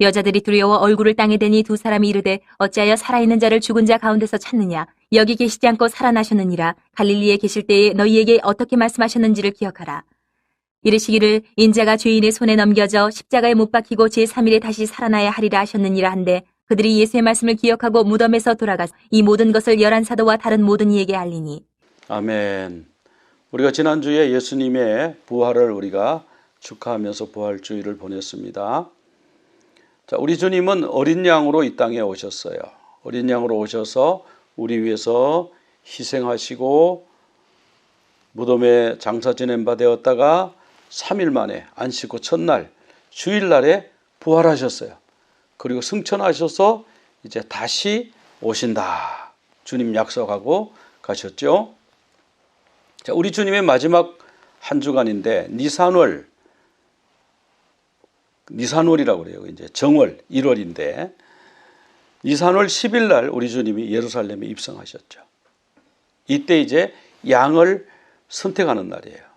여자들이 두려워 얼굴을 땅에 대니 두 사람이 이르되 어찌하여 살아있는 자를 죽은 자 가운데서 찾느냐. 여기 계시지 않고 살아나셨느니라. 갈릴리에 계실 때에 너희에게 어떻게 말씀하셨는지를 기억하라. 이르시기를 인자가 죄인의 손에 넘겨져 십자가에 못 박히고 제3일에 다시 살아나야 하리라 하셨느니라 한데 그들이 예수의 말씀을 기억하고 무덤에서 돌아가서 이 모든 것을 열한 사도와 다른 모든 이에게 알리니. 아멘. 우리가 지난주에 예수님의 부활을 우리가 축하하면서 부활주의를 보냈습니다. 자, 우리 주님은 어린 양으로 이 땅에 오셨어요. 어린 양으로 오셔서 우리 위해서 희생하시고 무덤에 장사 지낸 바 되었다가 3일 만에 안식 후 첫날 주일날에 부활하셨어요. 그리고 승천하셔서 이제 다시 오신다. 주님 약속하고 가셨죠. 자, 우리 주님의 마지막 한 주간인데 니산월이라고 그래요. 이제 정월 1월인데 니산월 10일 날 우리 주님이 예루살렘에 입성하셨죠. 이때 이제 양을 선택하는 날이에요.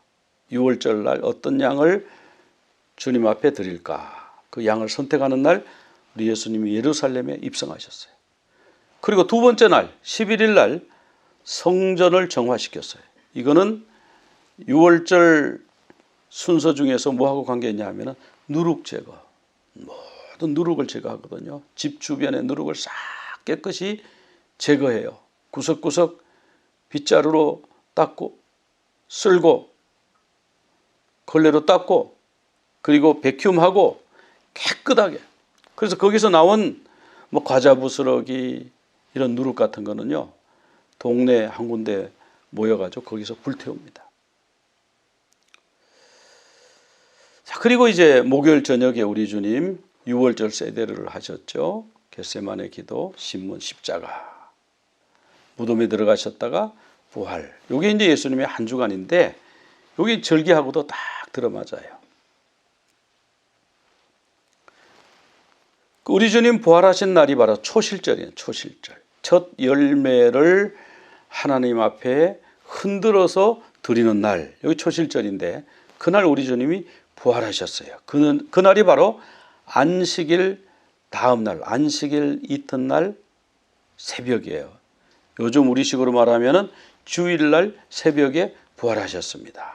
6월절 날 어떤 양을 주님 앞에 드릴까? 그 양을 선택하는 날 우리 예수님이 예루살렘에 입성하셨어요. 그리고 두 번째 날 11일 날 성전을 정화시켰어요. 이거는 6월절 순서 중에서 뭐하고 관계있냐 하면 누룩 제거. 모든 누룩을 제거하거든요. 집 주변의 누룩을 싹 깨끗이 제거해요. 구석구석 빗자루로 닦고 쓸고 걸레로 닦고 그리고 백큐음하고 깨끗하게. 그래서 거기서 나온 뭐 과자 부스러기 이런 누룩 같은 거는요. 동네 한 군데 모여가지고 거기서 불태웁니다. 자, 그리고 이제 목요일 저녁에 우리 주님 6월절 세대를 하셨죠. 겟세마네 기도, 신문, 십자가. 무덤에 들어가셨다가 부활. 이게 이제 예수님의 한 주간인데 여기 절기하고도 딱 들어맞아요. 우리 주님 부활하신 날이 바로 초실절이에요. 초실절. 첫 열매를 하나님 앞에 흔들어서 드리는 날. 여기 초실절인데 그날 우리 주님이 부활하셨어요. 그날이 바로 안식일 다음 날, 안식일 이튿날 새벽이에요. 요즘 우리식으로 말하면 주일날 새벽에 부활하셨습니다.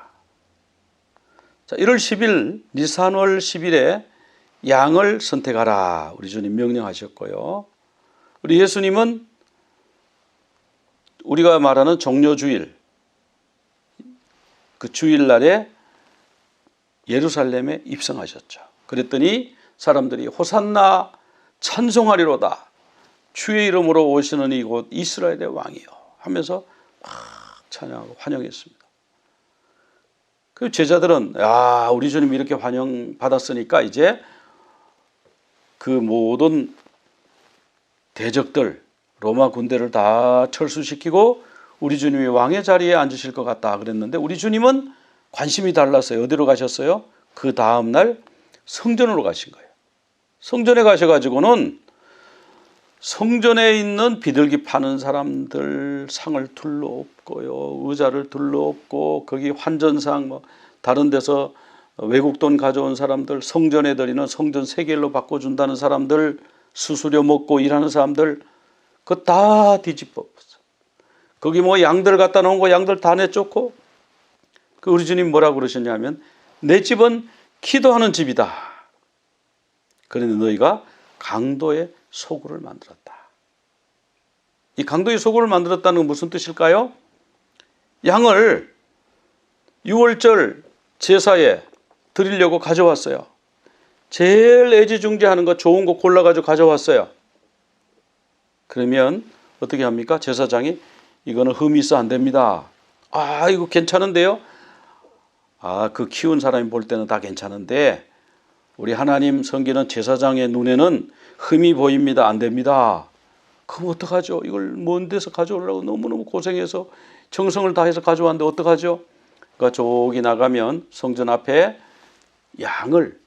자, 1월 10일 니산월 10일에 양을 선택하라 우리 주님 명령하셨고요. 우리 예수님은 우리가 말하는 종료주일 그 주일날에 예루살렘에 입성하셨죠. 그랬더니 사람들이 호산나 찬송하리로다. 주의 이름으로 오시는 이곳 이스라엘의 왕이요 하면서 막 찬양하고 환영했습니다. 그 제자들은 우리 주님이 이렇게 환영받았으니까 이제 그 모든 대적들 로마 군대를 다 철수시키고 우리 주님이 왕의 자리에 앉으실 것 같다 그랬는데 우리 주님은 관심이 달랐어요. 어디로 가셨어요? 그 다음 날 성전으로 가신 거예요. 성전에 가셔가지고는 성전에 있는 비둘기 파는 사람들 상을 둘러엎고요. 의자를 둘러엎고 거기 환전상 뭐 다른 데서 외국 돈 가져온 사람들 성전에 드리는 성전 세겔로 바꿔준다는 사람들 수수료 먹고 일하는 사람들 그거 다 뒤집어 거기 뭐 양들 갖다 놓은 거 양들 다 내쫓고 그 우리 주님 뭐라고 그러셨냐면 내 집은 기도하는 집이다. 그런데 너희가 강도의 소굴을 만들었다. 이 강도의 소굴을 만들었다는 건 무슨 뜻일까요? 양을 6월절 제사에 드리려고 가져왔어요. 제일 애지중지하는 거 좋은 거 골라가지고 가져왔어요. 그러면 어떻게 합니까? 제사장이 이거는 흠이 있어 안 됩니다. 이거 괜찮은데요? 그 키운 사람이 볼 때는 다 괜찮은데 우리 하나님 섬기는 제사장의 눈에는 흠이 보입니다. 안 됩니다. 그럼 어떡하죠? 이걸 먼 데서 가져오려고 너무너무 고생해서 정성을 다해서 가져왔는데 어떡하죠? 그러니까 저기 나가면 성전 앞에 양을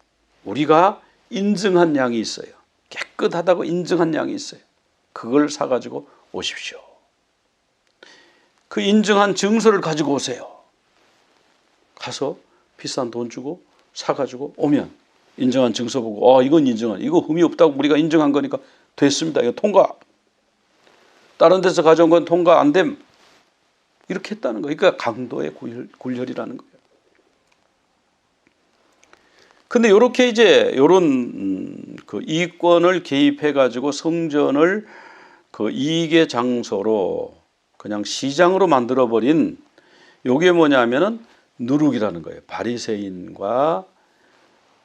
우리가 인증한 양이 있어요. 깨끗하다고 인증한 양이 있어요. 그걸 사가지고 오십시오. 그 인증한 증서를 가지고 오세요. 가서 비싼 돈 주고 사가지고 오면 인정한 증서 보고 이건 인정한, 이거 흠이 없다고 우리가 인정한 거니까 됐습니다. 이거 통과. 다른 데서 가져온 건 통과 안 됨. 이렇게 했다는 거예요. 그러니까 강도의 굴혈이라는 거예요. 근데 이렇게 이제 이런 그 이권을 개입해 가지고 성전을 그 이익의 장소로 그냥 시장으로 만들어 버린 요게 뭐냐면은 누룩이라는 거예요. 바리새인과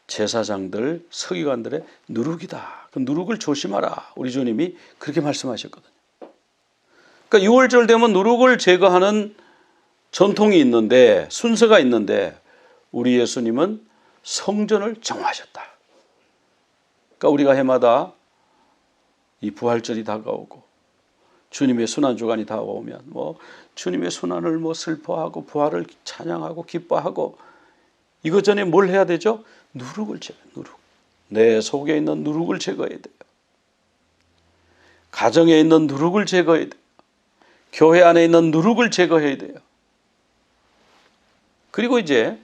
제사장들, 서기관들의 누룩이다. 그 누룩을 조심하라. 우리 주님이 그렇게 말씀하셨거든요. 그러니까 6월절 되면 누룩을 제거하는 전통이 있는데, 순서가 있는데, 우리 예수님은 성전을 정화하셨다. 그러니까 우리가 해마다 이 부활절이 다가오고 주님의 순환주간이 다가오면 주님의 순환을 슬퍼하고 부활을 찬양하고 기뻐하고, 이것 전에 뭘 해야 되죠? 누룩을 제거, 누룩. 내 속에 있는 누룩을 제거해야 돼요. 가정에 있는 누룩을 제거해야 돼요. 교회 안에 있는 누룩을 제거해야 돼요. 그리고 이제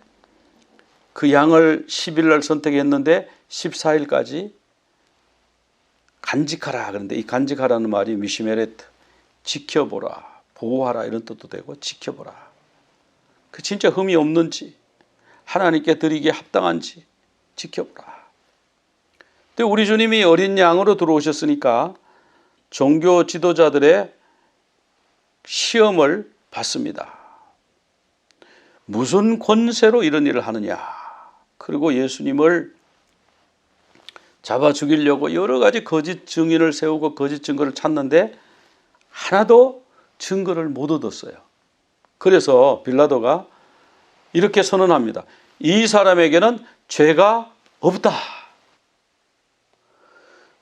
그 양을 10일 날 선택했는데 14일까지 간직하라. 그런데 이 간직하라는 말이 미시메레트, 지켜보라, 보호하라 이런 뜻도 되고, 지켜보라. 그 진짜 흠이 없는지, 하나님께 드리기에 합당한지 지켜보라. 근데 우리 주님이 어린 양으로 들어오셨으니까 종교 지도자들의 시험을 받습니다. 무슨 권세로 이런 일을 하느냐. 그리고 예수님을 잡아 죽이려고 여러 가지 거짓 증인을 세우고 거짓 증거를 찾는데 하나도 증거를 못 얻었어요. 그래서 빌라도가 이렇게 선언합니다. 이 사람에게는 죄가 없다.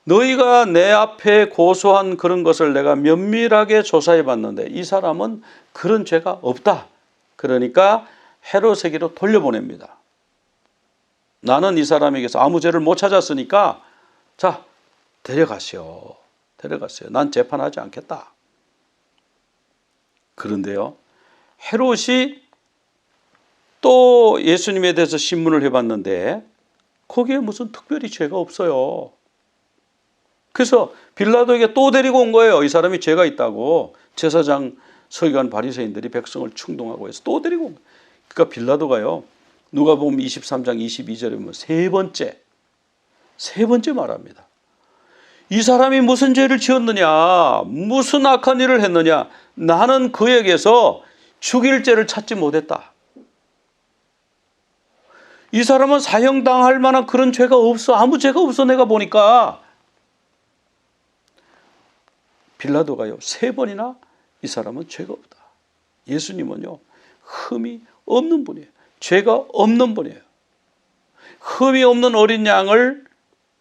너희가 내 앞에 고소한 그런 것을 내가 면밀하게 조사해 봤는데 이 사람은 그런 죄가 없다. 그러니까 헤롯에게로 돌려보냅니다. 나는 이 사람에게서 아무 죄를 못 찾았으니까 자, 데려가시오. 난 재판하지 않겠다. 그런데요, 헤롯이 또 예수님에 대해서 신문을 해봤는데 거기에 무슨 특별히 죄가 없어요. 그래서 빌라도에게 또 데리고 온 거예요. 이 사람이 죄가 있다고. 제사장, 서기관, 바리새인들이 백성을 충동하고 해서 또 데리고 온 거예요. 그러니까 빌라도가요, 누가복음 23장 22절에 보면 세 번째 말합니다. 이 사람이 무슨 죄를 지었느냐, 무슨 악한 일을 했느냐, 나는 그에게서 죽일 죄를 찾지 못했다. 이 사람은 사형당할 만한 그런 죄가 없어. 아무 죄가 없어. 내가 보니까. 빌라도가요, 세 번이나 이 사람은 죄가 없다. 예수님은요, 흠이 없는 분이에요. 죄가 없는 분이에요. 흠이 없는 어린 양을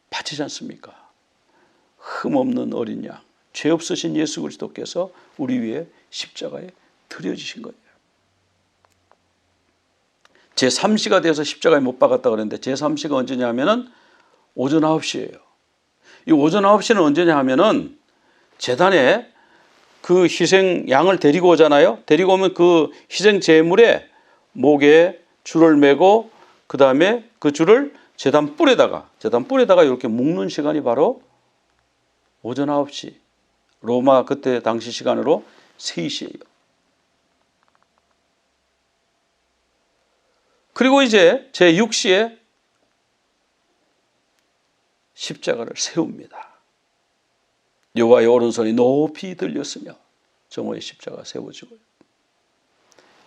바치지 않습니까? 흠 없는 어린 양, 죄 없으신 예수 그리스도께서 우리 위해 십자가에 드려지신 거예요. 제3시가 돼서 십자가에 못 박았다 그랬는데 제3시가 언제냐 하면은 오전 9시예요. 이 오전 9시는 언제냐 하면은 제단에 그 희생 양을 데리고 오잖아요. 데리고 오면 그 희생 제물에 목에 줄을 매고 그 다음에 그 줄을 제단 뿔에다가 이렇게 묶는 시간이 바로 오전 9시. 로마 그때 당시 시간으로 3시예요. 그리고 이제 제6시에 십자가를 세웁니다. 여호와의 오른손이 높이 들렸으며 정오의 십자가 세워지고요.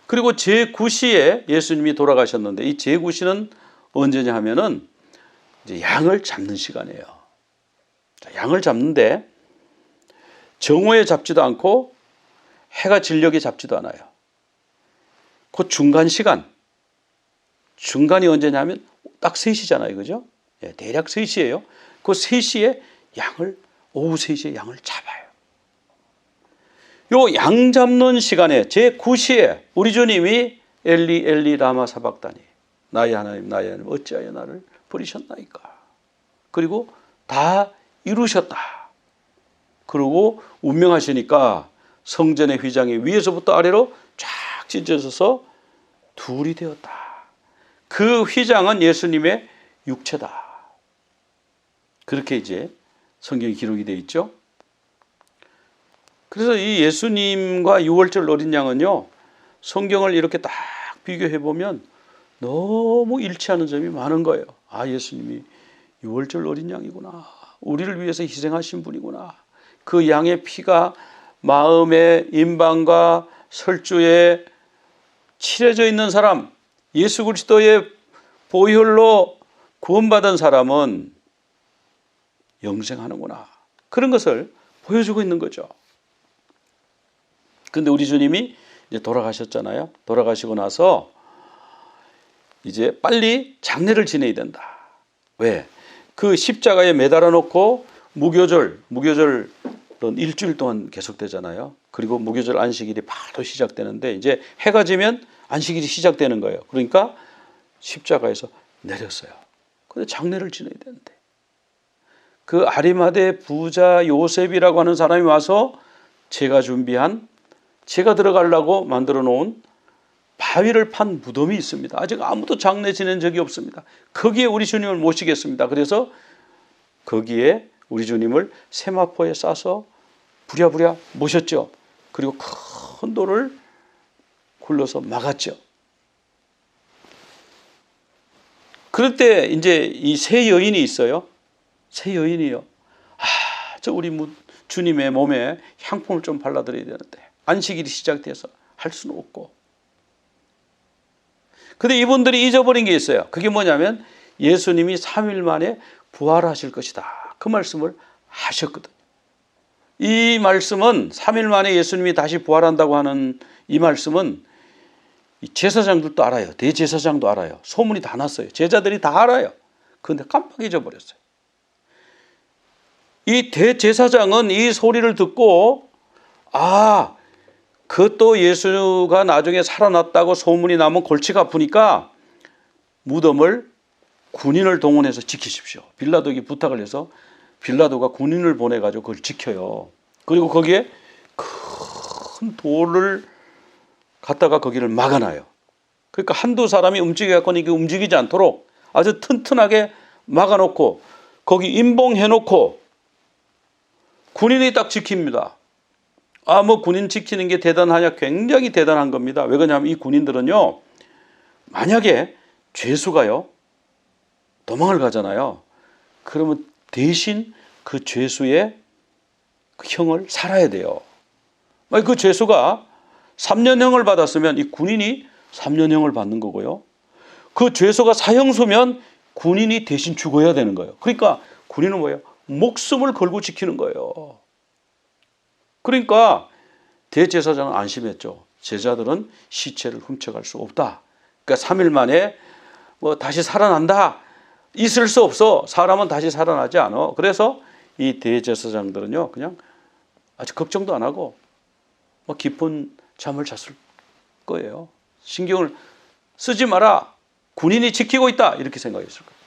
그리고 제9시에 예수님이 돌아가셨는데 이 제9시는 언제냐 하면은 이제 양을 잡는 시간이에요. 양을 잡는데 정오에 잡지도 않고 해가 진녘에 잡지도 않아요. 그 중간 시간, 중간이 언제냐 하면 딱 3시잖아요. 그죠? 예, 대략 3시예요. 그 3시에 오후 3시에 양을 잡아요. 요 양 잡는 시간에 제9시에 우리 주님이 엘리 엘리 라마 사박다니, 나의 하나님 어찌하여 나를 버리셨나이까. 그리고 다 이루셨다. 그리고 운명하시니까 성전의 휘장이 위에서부터 아래로 쫙 찢어져서 둘이 되었다. 그 휘장은 예수님의 육체다. 그렇게 이제 성경에 기록이 되어 있죠. 그래서 이 예수님과 유월절 어린 양은요, 성경을 이렇게 딱 비교해 보면 너무 일치하는 점이 많은 거예요. 아, 예수님이 유월절 어린 양이구나. 우리를 위해서 희생하신 분이구나. 그 양의 피가 마음의 임방과 설주에 칠해져 있는 사람, 예수 그리스도의 보혈로 구원받은 사람은 영생하는구나. 그런 것을 보여주고 있는 거죠. 근데 우리 주님이 이제 돌아가셨잖아요. 돌아가시고 나서 이제 빨리 장례를 지내야 된다. 왜? 그 십자가에 매달아 놓고 무교절은 일주일 동안 계속되잖아요. 그리고 무교절 안식일이 바로 시작되는데 이제 해가 지면 안식일이 시작되는 거예요. 그러니까 십자가에서 내렸어요. 근데 장례를 지내야 되는데 그 아리마대 부자 요셉이라고 하는 사람이 와서 제가 들어가려고 만들어 놓은 바위를 판 무덤이 있습니다. 아직 아무도 장례 지낸 적이 없습니다. 거기에 우리 주님을 모시겠습니다. 그래서 거기에 우리 주님을 세마포에 싸서 부랴부랴 모셨죠. 그리고 큰 돌을 굴러서 막았죠. 그럴 때 이제 이 세 여인이 있어요. 세 여인이요. 저 우리 주님의 몸에 향품을 좀 발라드려야 되는데 안식일이 시작돼서 할 수는 없고. 근데 이분들이 잊어버린 게 있어요. 그게 뭐냐면 예수님이 3일 만에 부활하실 것이다. 그 말씀을 하셨거든요. 이 말씀은 3일 만에 예수님이 다시 부활한다고 하는 이 말씀은 제사장들도 알아요. 대제사장도 알아요. 소문이 다 났어요. 제자들이 다 알아요. 그런데 깜빡 잊어버렸어요. 이 대제사장은 이 소리를 듣고 그것도 예수가 나중에 살아났다고 소문이 나면 골치가 아프니까 무덤을 군인을 동원해서 지키십시오. 빌라도에게 부탁을 해서 빌라도가 군인을 보내가지고 그걸 지켜요. 그리고 거기에 큰 돌을 갖다가 거기를 막아놔요. 그러니까 한두 사람이 움직여갖고는 이게 움직이지 않도록 아주 튼튼하게 막아놓고 거기 임봉해놓고 군인이 딱 지킵니다. 군인 지키는 게 대단하냐? 굉장히 대단한 겁니다. 왜 그러냐면 이 군인들은요, 만약에 죄수가요, 도망을 가잖아요. 그러면 대신 그 죄수의 그 형을 살아야 돼요. 그 죄수가 3년형을 받았으면 이 군인이 3년형을 받는 거고요. 그 죄수가 사형수면 군인이 대신 죽어야 되는 거예요. 그러니까 군인은 뭐예요? 목숨을 걸고 지키는 거예요. 그러니까 대제사장은 안심했죠. 제자들은 시체를 훔쳐갈 수 없다. 그러니까 3일 만에 다시 살아난다. 있을 수 없어. 사람은 다시 살아나지 않아. 그래서 이 대제사장들은요, 그냥 아주 걱정도 안 하고 깊은 잠을 잤을 거예요. 신경을 쓰지 마라. 군인이 지키고 있다. 이렇게 생각했을 거예요.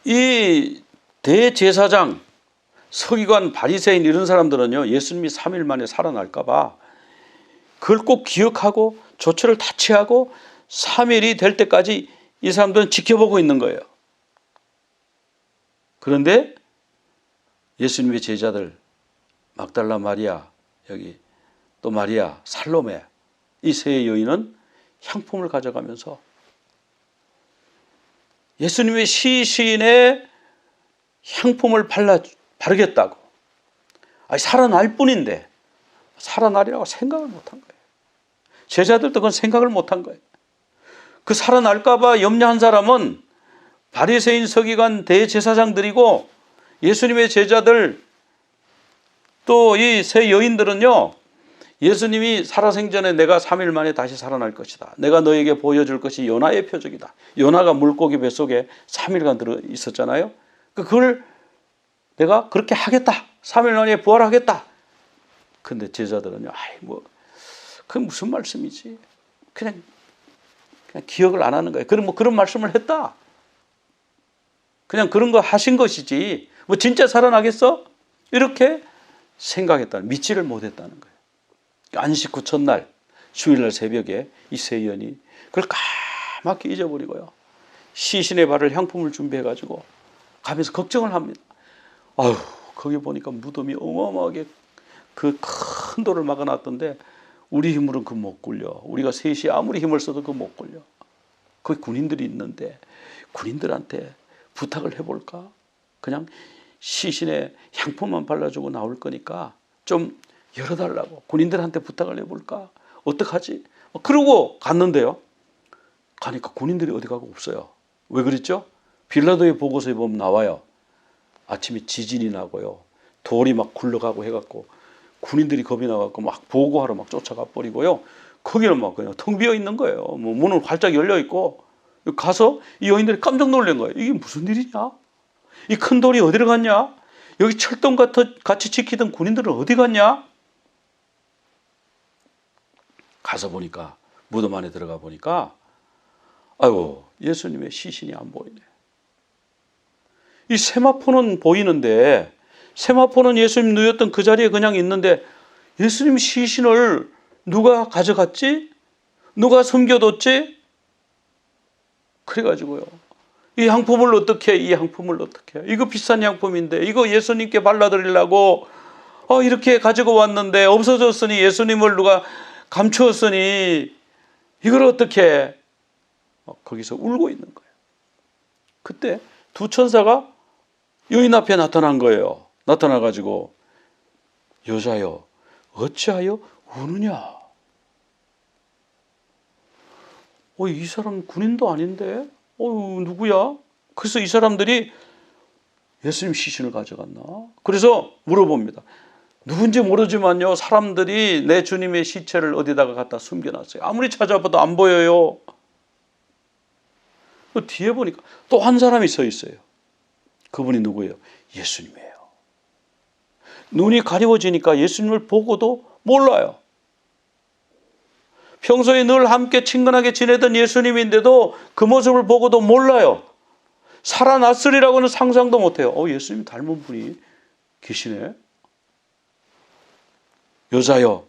이 대제사장, 서기관, 바리새인 이런 사람들은요, 예수님이 3일 만에 살아날까 봐 그걸 꼭 기억하고 조처를 다 취하고 3일이 될 때까지 이 사람들은 지켜보고 있는 거예요. 그런데 예수님의 제자들, 막달라 마리아, 여기 또 마리아, 살로메, 이 세 여인은 향품을 가져가면서 예수님의 시신에 향품을 바르겠다고. 살아날 뿐인데 살아나리라고 생각을 못한 거예요. 제자들도 그건 생각을 못한 거예요. 그 살아날까 봐 염려한 사람은 바리새인, 서기관, 대제사장들이고 예수님의 제자들 또 이 세 여인들은요, 예수님이 살아생전에 내가 3일 만에 다시 살아날 것이다. 내가 너에게 보여줄 것이 요나의 표적이다. 요나가 물고기 뱃속에 3일간 들어 있었잖아요. 그걸 내가 그렇게 하겠다. 3일 만에 부활하겠다. 근데 제자들은요, 그게 무슨 말씀이지? 그냥 기억을 안 하는 거예요. 그런 말씀을 했다. 그냥 그런 거 하신 것이지. 진짜 살아나겠어? 이렇게 생각했다는, 믿지를 못했다는 거예요. 안식 후 첫날, 주일날 새벽에 이 세 여인이 그걸 까맣게 잊어버리고요. 시신의 발을 향품을 준비해가지고 가면서 걱정을 합니다. 아유, 거기 보니까 무덤이 어마어마하게 그 큰 돌을 막아놨던데 우리 힘으로는 그 못 굴려. 우리가 셋이 아무리 힘을 써도 그 못 굴려. 거기 군인들이 있는데 군인들한테 부탁을 해볼까? 그냥 시신에 향품만 발라주고 나올 거니까 좀 열어달라고 군인들한테 부탁을 해볼까? 어떡하지? 그러고 갔는데요. 가니까 군인들이 어디 가고 없어요. 왜 그랬죠? 빌라도의 보고서에 보면 나와요. 아침에 지진이 나고요. 돌이 막 굴러가고 해갖고 군인들이 겁이 나갖고 막 보고하러 막 쫓아가 버리고요. 거기는 막 그냥 텅 비어 있는 거예요. 뭐 문은 활짝 열려 있고 가서 이 여인들이 깜짝 놀란 거예요. 이게 무슨 일이냐? 이 큰 돌이 어디로 갔냐? 여기 철동 같이 지키던 군인들은 어디 갔냐? 가서 보니까 무덤 안에 들어가 보니까 아이고 예수님의 시신이 안 보이네. 이 세마포는 보이는데 세마포는 예수님 누웠던 그 자리에 그냥 있는데 예수님 시신을 누가 가져갔지? 누가 숨겨뒀지? 그래가지고요. 이 향품을 어떻게 해? 이 향품을 어떻게 해? 이거 비싼 향품인데 이거 예수님께 발라드리려고 이렇게 가지고 왔는데 없어졌으니 예수님을 누가 감추었으니 이걸 어떻게 해? 거기서 울고 있는 거예요. 그때 두 천사가 여인 앞에 나타난 거예요. 나타나가지고 여자여 어찌하여 우느냐? 이 사람 군인도 아닌데 누구야? 그래서 이 사람들이 예수님 시신을 가져갔나? 그래서 물어봅니다. 누군지 모르지만요 사람들이 내 주님의 시체를 어디다가 갖다 숨겨놨어요. 아무리 찾아봐도 안 보여요. 그 뒤에 보니까 또 한 사람이 서 있어요. 그분이 누구예요? 예수님이에요. 눈이 가려워지니까 예수님을 보고도 몰라요. 평소에 늘 함께 친근하게 지내던 예수님인데도 그 모습을 보고도 몰라요. 살아났으리라고는 상상도 못해요. 예수님 닮은 분이 계시네. 여자여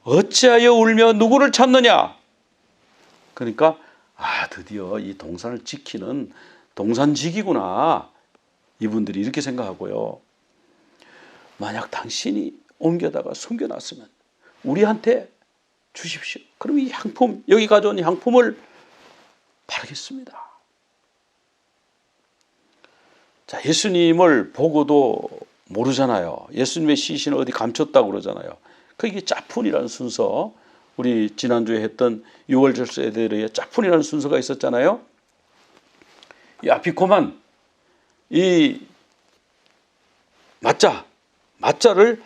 어찌하여 울며 누구를 찾느냐? 그러니까 드디어 이 동산을 지키는 동산직이구나. 이분들이 이렇게 생각하고요. 만약 당신이 옮겨다가 숨겨놨으면 우리한테 주십시오. 그럼 이 향품, 여기 가져온 향품을 바르겠습니다. 자, 예수님을 보고도 모르잖아요. 예수님의 시신을 어디 감췄다고 그러잖아요. 그게 짜푼이라는 순서, 우리 지난주에 했던 6월 절수 에데르의 짜푼이라는 순서가 있었잖아요. 이 아피코만, 이 맞자를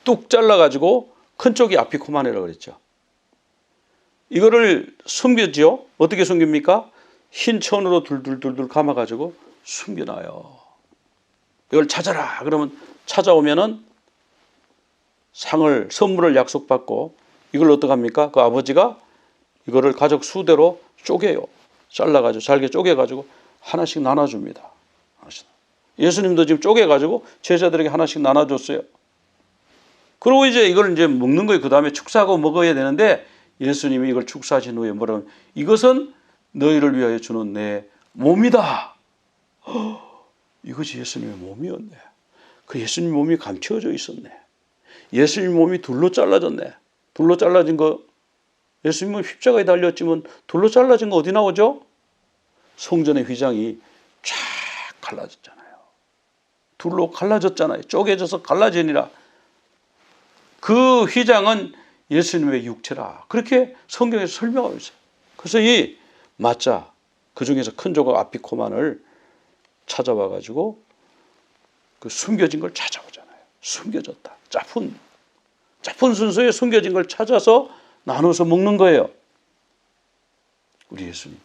뚝 잘라가지고 큰 쪽이 아피코만이라고 그랬죠. 이거를 숨겼죠. 어떻게 숨깁니까? 흰 천으로 둘둘둘둘 감아가지고 숨겨놔요. 이걸 찾아라. 그러면 찾아오면은 선물을 약속받고 이걸 어떡합니까? 그 아버지가 이거를 가족 수대로 쪼개요. 잘라가지고 잘게 쪼개가지고 하나씩 나눠줍니다. 예수님도 지금 쪼개가지고 제자들에게 하나씩 나눠줬어요. 그리고 이걸 먹는 거예요. 그 다음에 축사하고 먹어야 되는데 예수님이 이걸 축사하신 후에 뭐라고 하면 이것은 너희를 위하여 주는 내 몸이다. 이것이 예수님의 몸이었네. 그 예수님 몸이 감추어져 있었네. 예수님 몸이 둘로 잘라졌네. 둘로 잘라진 거, 예수님은 십자가에 달렸지만 둘로 잘라진 거 어디 나오죠? 성전의 휘장이 쫙 갈라졌잖아요. 둘로 갈라졌잖아요. 쪼개져서 갈라지니라. 그 휘장은 예수님의 육체라. 그렇게 성경에서 설명하고 있어요. 그래서 이 맞자, 그 중에서 큰 조각 아피코만을 찾아와가지고 그 숨겨진 걸 찾아오잖아요. 숨겨졌다. 짜푼 순서에 숨겨진 걸 찾아서 나눠서 먹는 거예요. 우리 예수님.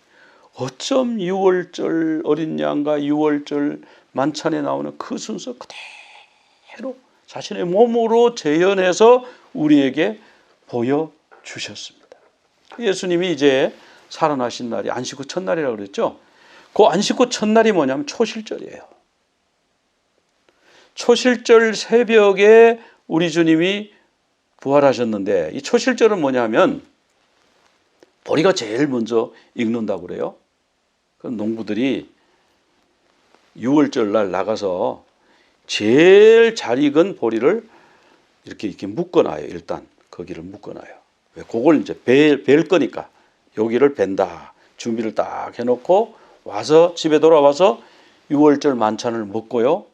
어쩜 6월절 어린 양과 6월절 만찬에 나오는 그 순서 그대로 자신의 몸으로 재현해서 우리에게 보여주셨습니다. 예수님이 이제 살아나신 날이 안식 후 첫날이라고 그랬죠. 그 안식 후 첫날이 뭐냐면 초실절이에요. 초실절 새벽에 우리 주님이 부활하셨는데 이 초실절은 뭐냐면 보리가 제일 먼저 익는다고 그래요. 그 농부들이 6월절 날 나가서 제일 잘 익은 보리를 이렇게 묶어놔요. 일단 거기를 묶어놔요. 왜? 그걸 이제 벨 거니까 여기를 벤다. 준비를 딱 해놓고 와서 집에 돌아와서 6월절 만찬을 먹고요.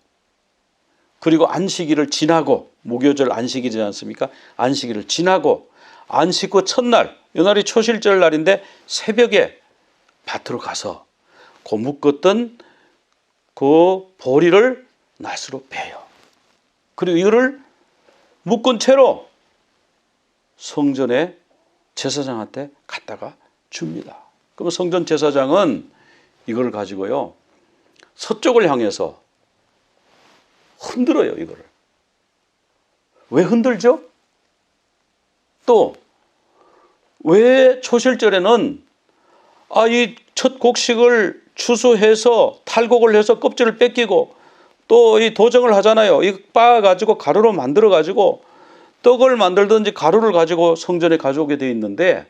그리고 안식일을 지나고 무교절 안식일이지 않습니까? 안식일을 지나고 안식 후 첫날, 이날이 초실절 날인데 새벽에 밭으로 가서 그 묶었던 그 보리를 낫으로 베요. 그리고 이거를 묶은 채로 성전의 제사장한테 갖다가 줍니다. 그럼 성전 제사장은 이걸 가지고요, 서쪽을 향해서 흔들어요, 이거를. 왜 흔들죠? 또, 왜 초실절에는 이 첫 곡식을 추수해서 탈곡을 해서 껍질을 뺏기고 또 이 도정을 하잖아요. 이 빻아가지고 가루로 만들어가지고 떡을 만들든지 가루를 가지고 성전에 가져오게 돼 있는데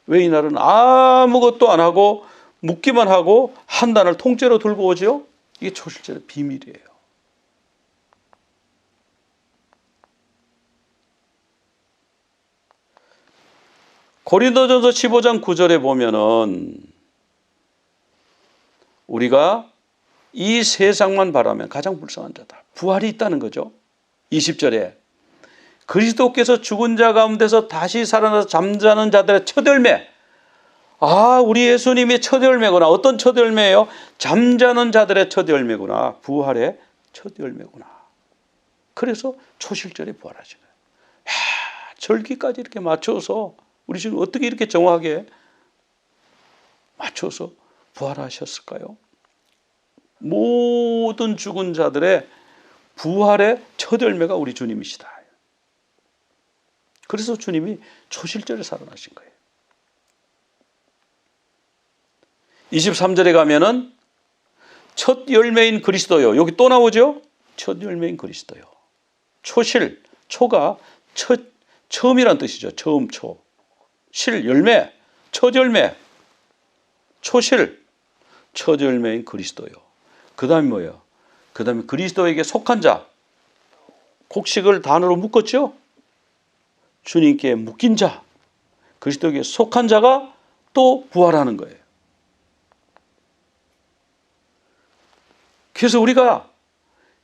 왜 이날은 아무것도 안 하고 묵기만 하고 한 단을 통째로 들고 오죠? 이게 초실절의 비밀이에요. 고린도전서 15장 9절에 보면은 우리가 이 세상만 바라면 가장 불쌍한 자다. 부활이 있다는 거죠. 20절에 그리스도께서 죽은 자 가운데서 다시 살아나서 잠자는 자들의 첫 열매. 우리 예수님이 첫 열매구나. 어떤 첫 열매예요? 잠자는 자들의 첫 열매구나. 부활의 첫 열매구나. 그래서 초실절에 부활하시는 거예요. 절기까지 이렇게 맞춰서 우리 지금 어떻게 이렇게 정확하게 맞춰서 부활하셨을까요? 모든 죽은 자들의 부활의 첫 열매가 우리 주님이시다. 그래서 주님이 초실절에 살아나신 거예요. 23절에 가면은 첫 열매인 그리스도요. 여기 또 나오죠? 첫 열매인 그리스도요. 초실, 초가 처음이란 뜻이죠. 처음, 초. 실, 열매, 첫 열매. 초실, 첫 열매인 그리스도요. 그 다음에 뭐예요? 그 다음에 그리스도에게 속한 자. 곡식을 단으로 묶었죠? 주님께 묶인 자. 그리스도에게 속한 자가 또 부활하는 거예요. 그래서 우리가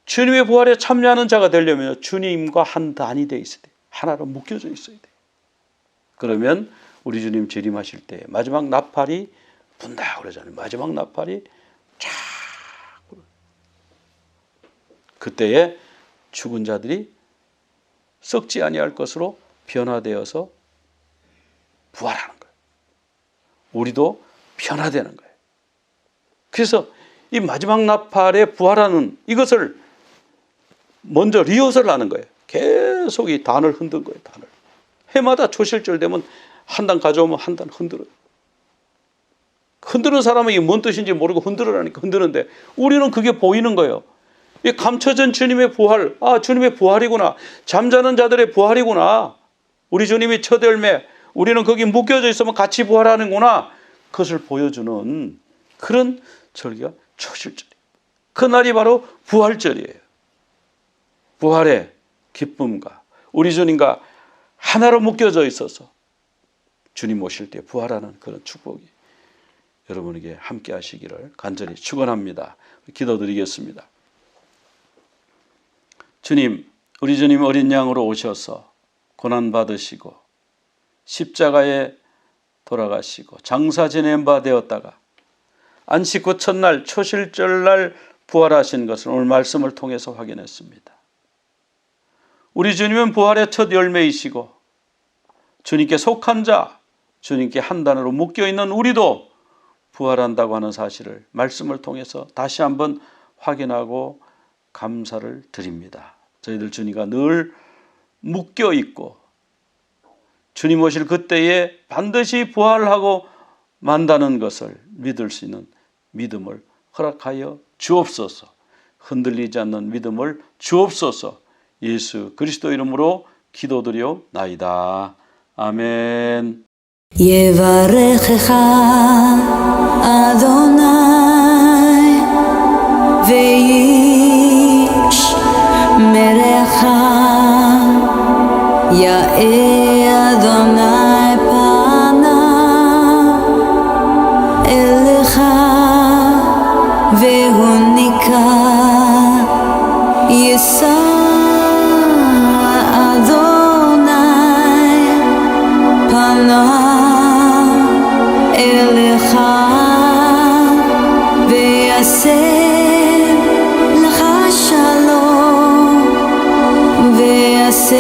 주님의 부활에 참여하는 자가 되려면 주님과 한 단이 되어 있어야 돼요. 하나로 묶여져 있어야 돼요. 그러면 우리 주님 재림하실 때 마지막 나팔이 분다 그러잖아요. 마지막 나팔이 쫙. 그때에 죽은 자들이 썩지 아니할 것으로 변화되어서 부활하는 거예요. 우리도 변화되는 거예요. 그래서 이 마지막 나팔에 부활하는 이것을 먼저 리허설을 하는 거예요. 계속 이 단을 흔든 거예요. 단을. 해마다 초실절 되면 한 단 가져오면 한 단 흔들어요. 흔드는 사람은 이게 뭔 뜻인지 모르고 흔들으라니까 흔드는데 우리는 그게 보이는 거예요. 이 감춰진 주님의 부활, 주님의 부활이구나. 잠자는 자들의 부활이구나. 우리 주님이 첫 열매, 우리는 거기 묶여져 있으면 같이 부활하는구나. 그것을 보여주는 그런 절기가 초실절이에요. 그날이 바로 부활절이에요. 부활의 기쁨과 우리 주님과 하나로 묶여져 있어서 주님 오실 때 부활하는 그런 축복이 여러분에게 함께 하시기를 간절히 축원합니다. 기도드리겠습니다. 주님, 우리 주님 어린 양으로 오셔서 고난받으시고 십자가에 돌아가시고 장사 지낸 바 되었다가 안식 후 첫날 초실절날 부활하신 것을 오늘 말씀을 통해서 확인했습니다. 우리 주님은 부활의 첫 열매이시고 주님께 속한 자, 주님께 한 단으로 묶여있는 우리도 부활한다고 하는 사실을 말씀을 통해서 다시 한번 확인하고 감사를 드립니다. 저희들 주님과 늘 묶여있고 주님 오실 그때에 반드시 부활하고 만다는 것을 믿을 수 있는 믿음을 허락하여 주옵소서. 흔들리지 않는 믿음을 주옵소서. 예수 그리스도 이름으로 기도드리옵나이다. 아멘. יברכך אדוני ואיש מלך יאר אדוני פניו אליך והוא ניכר יישא אדוני פניו אליך ויעשה לך שלום ויעשה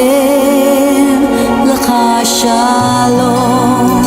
לך שלום.